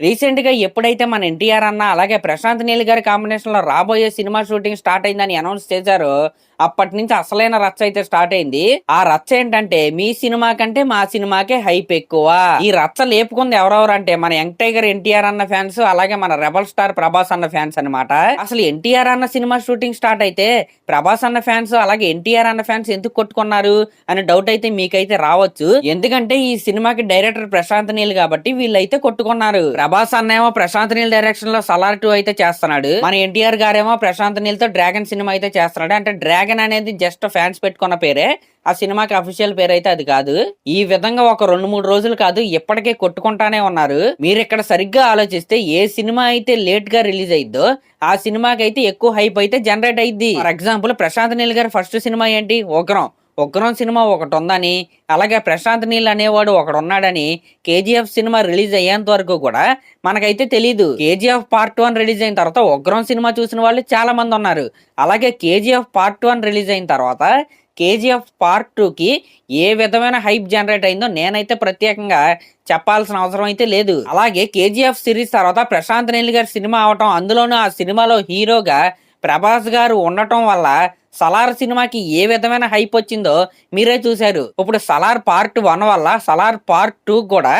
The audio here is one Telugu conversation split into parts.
రీసెంట్ గా ఎప్పుడైతే మన ఎన్టీఆర్ అన్న అలాగే ప్రశాంత్ నీల్ గారి కాంబినేషన్ లో రాబోయే సినిమా షూటింగ్ స్టార్ట్ అయిందని అనౌన్స్ చేశారో అప్పటి నుంచి అసలైన రచ్చ అయితే స్టార్ట్ అయింది. ఆ రచ్చ ఏంటంటే మీ సినిమా కంటే మా సినిమాకే హైప్ ఎక్కువ. ఈ రచ్చ లేపుకుంది ఎవరెవరు అంటే మన యంగ్ టైగర్ ఎన్టీఆర్ అన్న ఫ్యాన్స్ అలాగే మన రెబల్ స్టార్ ప్రభాస్ అన్న ఫ్యాన్స్ అన్నమాట. అసలు ఎన్టీఆర్ అన్న సినిమా షూటింగ్ స్టార్ట్ అయితే ప్రభాస్ అన్న ఫ్యాన్స్ అలాగే ఎన్టీఆర్ అన్న ఫ్యాన్స్ ఎందుకు కొట్టుకున్నారు అనే డౌట్ అయితే మీకైతే రావచ్చు. ఎందుకంటే ఈ సినిమాకి డైరెక్టర్ ప్రశాంత్ నీల్ కాబట్టి వీళ్ళైతే కొట్టుకున్నారు. ప్రభాస్ అన్నేమో ప్రశాంత్ నీల్ డైరెక్షన్ లో సలార్ 2 అయితే చేస్తున్నాడు. మన ఎన్టీఆర్ గారేమో ప్రశాంత్ నీల్ తో డ్రాగన్ సినిమా అయితే చేస్తున్నాడు. అంటే డ్రాగన్ అనేది జస్ట్ ఫ్యాన్స్ పెట్టుకున్న పేరే, ఆ సినిమాకి అఫీషియల్ పేరు అయితే అది కాదు. ఈ విధంగా ఒక 2-3 రోజులు కాదు ఇప్పటికే కొట్టుకుంటానే ఉన్నారు. మీరు ఇక్కడ సరిగ్గా ఆలోచిస్తే ఏ సినిమా అయితే లేట్ గా రిలీజ్ అయిద్దో ఆ సినిమాకి అయితే ఎక్కువ హైప్ అయితే జనరేట్ అయింది. ఫర్ ఎగ్జాంపుల్ ప్రశాంత్ నీల్ గారి ఫస్ట్ సినిమా ఏంటి, ఉగ్రం సినిమా ఒకటి ఉందని, అలాగే ప్రశాంత్ నీల్ అనేవాడు ఒకడు ఉన్నాడని కేజీఎఫ్ సినిమా రిలీజ్ అయ్యేంత వరకు కూడా మనకైతే తెలీదు. కేజీఎఫ్ పార్ట్ 1 రిలీజ్ అయిన తర్వాత ఉగ్రం సినిమా చూసిన వాళ్ళు చాలా మంది ఉన్నారు. అలాగే కేజీఎఫ్ పార్ట్ 1 రిలీజ్ అయిన తర్వాత కేజీఎఫ్ పార్ట్ 2కి ఏ విధమైన హైప్ జనరేట్ అయిందో నేనైతే ప్రత్యేకంగా చెప్పాల్సిన అవసరం అయితే లేదు. అలాగే కేజీఎఫ్ సిరీస్ తర్వాత ప్రశాంత్ నీల్ గారి సినిమా అవటం, అందులోనూ ఆ సినిమాలో హీరోగా ప్రభాస్ గారు ఉండటం వల్ల సలార్ సినిమాకి ఏ విధమైన హైప్ వచ్చిందో మీరే చూశారు. ఇప్పుడు సలార్ పార్ట్ 1 వల్ల సలార్ పార్ట్ 2 కూడా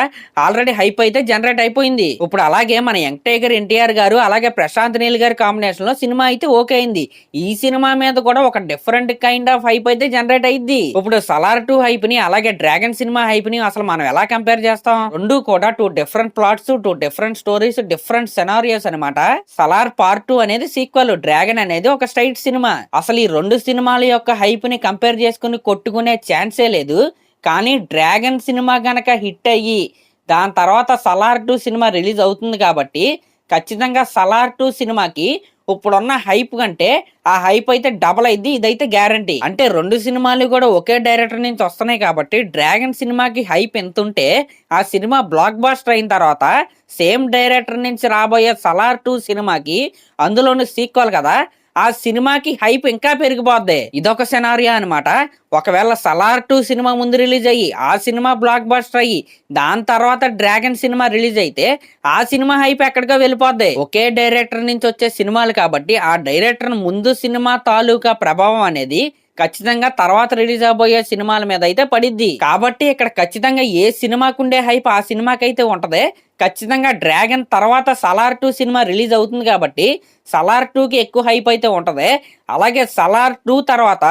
ఆల్రెడీ హైప్ అయితే జనరేట్ అయిపోయింది. ఇప్పుడు అలాగే మన యంగ్ టైగర్ ఎన్టీఆర్ గారు అలాగే ప్రశాంత్ నీల్ గారి కాంబినేషన్ లో సినిమా అయితే ఓకే అయింది. ఈ సినిమా మీద కూడా ఒక డిఫరెంట్ కైండ్ ఆఫ్ హైప్ అయితే జనరేట్ అయింది. ఇప్పుడు సలార్ 2 హైప్ ని అలాగే డ్రాగన్ సినిమా హైప్ ని అసలు మనం ఎలా కంపేర్ చేస్తాం? రెండు కూడా 2 different plots, 2 different stories, different scenarios అనమాట. సలార్ పార్ట్ 2 అనేది సీక్వెల్, డ్రాగన్ అనేది ఒక స్ట్రైట్ సినిమా. అసలు ఈ రెండు సినిమాల యొక్క హైప్ ని కంపేర్ చేసుకుని కొట్టుకునే ఛాన్సే లేదు. కానీ డ్రాగన్ సినిమా గనక హిట్ అయ్యి దాని తర్వాత సలార్ 2 సినిమా రిలీజ్ అవుతుంది కాబట్టి ఖచ్చితంగా సలార్ 2 సినిమాకి ఇప్పుడున్న హైప్ కంటే ఆ హైప్ అయితే డబల్ అయింది, ఇదైతే గ్యారంటీ. అంటే రెండు సినిమాలు కూడా ఒకే డైరెక్టర్ నుంచి వస్తున్నాయి కాబట్టి డ్రాగన్ సినిమాకి హైప్ ఎంత ఉంటే ఆ సినిమా బ్లాక్ బాస్టర్ అయిన తర్వాత సేమ్ డైరెక్టర్ నుంచి రాబోయే సలార్ 2 సినిమాకి, అందులోని సీక్వెల్ కదా, ఆ సినిమాకి హైప్ ఇంకా పెరిగిపోద్ది. ఇదొక సెనారియో అనమాట. ఒకవేళ సలార్ 2 సినిమా ముందు రిలీజ్ అయ్యి ఆ సినిమా బ్లాక్ బస్టర్ అయ్యి దాని తర్వాత డ్రాగన్ సినిమా రిలీజ్ అయితే ఆ సినిమా హైప్ ఎక్కడికో వెళ్ళిపోద్ది. ఒకే డైరెక్టర్ నుంచి వచ్చే సినిమాలు కాబట్టి ఆ డైరెక్టర్ ముందు సినిమా తాలూకా ప్రభావం అనేది ఖచ్చితంగా తర్వాత రిలీజ్ అవబోయే సినిమాల మీద అయితే పడిద్ది. కాబట్టి ఇక్కడ ఖచ్చితంగా ఏ సినిమాకు ఉండే హైప్ ఆ సినిమాకైతే ఉంటది. ఖచ్చితంగా డ్రాగన్ తర్వాత సలార్ 2 సినిమా రిలీజ్ అవుతుంది కాబట్టి సలార్ 2కి ఎక్కువ హైప్ అయితే ఉంటది. అలాగే సలార్ 2 తర్వాత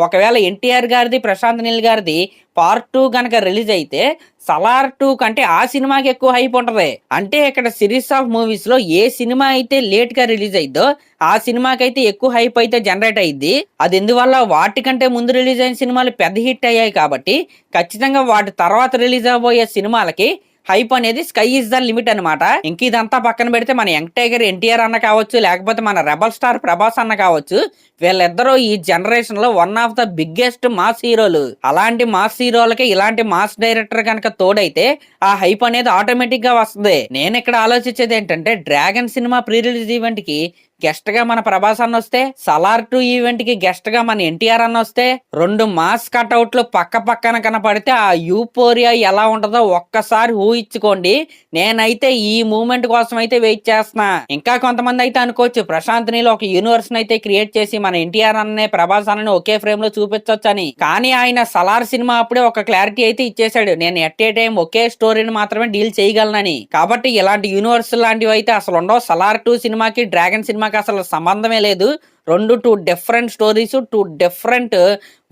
ఒకవేళ ఎన్టీఆర్ గారిది ప్రశాంత్ నీల్ గారిది పార్ట్ 2 గనక రిలీజ్ అయితే సలార్ 2 కంటే ఆ సినిమాకి ఎక్కువ హైప్ ఉంటది. అంటే ఇక్కడ సిరీస్ ఆఫ్ మూవీస్ లో ఏ సినిమా అయితే లేట్ గా రిలీజ్ అయిద్దో ఆ సినిమాకైతే ఎక్కువ హైప్ అయితే జనరేట్ అయ్యిద్ది. అది ఎందువల్ల వాటికంటే ముందు రిలీజ్ అయిన సినిమాలు పెద్ద హిట్ అయ్యాయి కాబట్టి ఖచ్చితంగా వాటి తర్వాత రిలీజ్ అవబోయే సినిమాలకి హైప్ అనేది స్కై ఇస్ ద లిమిట్ అనమాట. ఇంక ఇదంతా పక్కన పెడితే మన యంగ్ టైగర్ ఎన్టీఆర్ అన్న కావచ్చు, లేకపోతే మన రెబల్ స్టార్ ప్రభాస్ అన్న కావచ్చు, వీళ్ళిద్దరూ ఈ జనరేషన్ లో one of the biggest mass హీరోలు. అలాంటి మాస్ హీరోలకి ఇలాంటి మాస్ డైరెక్టర్ కనుక తోడైతే ఆ హైప్ అనేది ఆటోమేటిక్ గా వస్తుంది. నేను ఇక్కడ ఆలోచించేది ఏంటంటే dragon cinema pre release event కి గెస్ట్ గా మన ప్రభాస్ అన్న వస్తే, సలార్ 2 ఈవెంట్ కి గెస్ట్ గా మన ఎన్టీఆర్ అన్న వస్తే, రెండు మాస్ కట్అవుట్లు పక్క పక్కన కనపడితే ఆ యూపోరియా ఎలా ఉంటుందో ఒక్కసారి ఊహించుకోండి. నేనైతే ఈ మూమెంట్ కోసం అయితే వెయిట్ చేస్తున్నా. ఇంకా కొంతమంది అయితే అనుకోవచ్చు ప్రశాంత్ నీల్ ఒక యూనివర్స్ అయితే క్రియేట్ చేసి మన ఎన్టీఆర్ అన్నే ప్రభాస్ అన్నని ఒకే ఫ్రేమ్ లో చూపించొచ్చు అని. కానీ ఆయన సలార్ సినిమా అప్పుడే ఒక క్లారిటీ అయితే ఇచ్చేసాడు, నేను ఎట్ ఏ టైం ఒకే స్టోరీని మాత్రమే డీల్ చేయగలనని. కాబట్టి ఇలాంటి యూనివర్స్ లాంటివి అయితే అసలు ఉండవు. సలార్ 2 సినిమాకి డ్రాగన్ సినిమాకి అసలు సంబంధమే లేదు. రెండు 2 డిఫరెంట్ స్టోరీస్, 2 డిఫరెంట్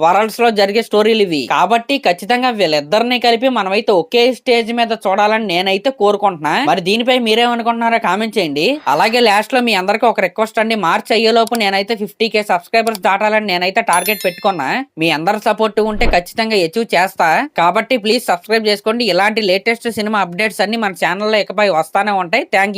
వరల్డ్స్ లో జరిగే స్టోరీలు ఇవి. కాబట్టి ఖచ్చితంగా వీళ్ళిద్దరిని కలిపి మనమైతే ఒకే స్టేజ్ మీద చూడాలని నేనైతే కోరుకుంటున్నా. మరి దీనిపై మీరేమనుకుంటున్నారో కామెంట్ చేయండి. అలాగే లాస్ట్ లో మీ అందరికి ఒక రిక్వెస్ట్ అండి, మార్చ్ అయ్యేలోపు నేనైతే 50K సబ్స్క్రైబర్స్ దాటాలని నేనైతే టార్గెట్ పెట్టుకున్నా. మీ అందరి సపోర్ట్ ఉంటే ఖచ్చితంగా అచీవ్ చేస్తా. కాబట్టి ప్లీజ్ సబ్స్క్రైబ్ చేసుకోండి. ఇలాంటి లేటెస్ట్ సినిమా అప్డేట్స్ అన్ని మన ఛానల్లో ఇకపై వస్తానే ఉంటాయి. Thank you.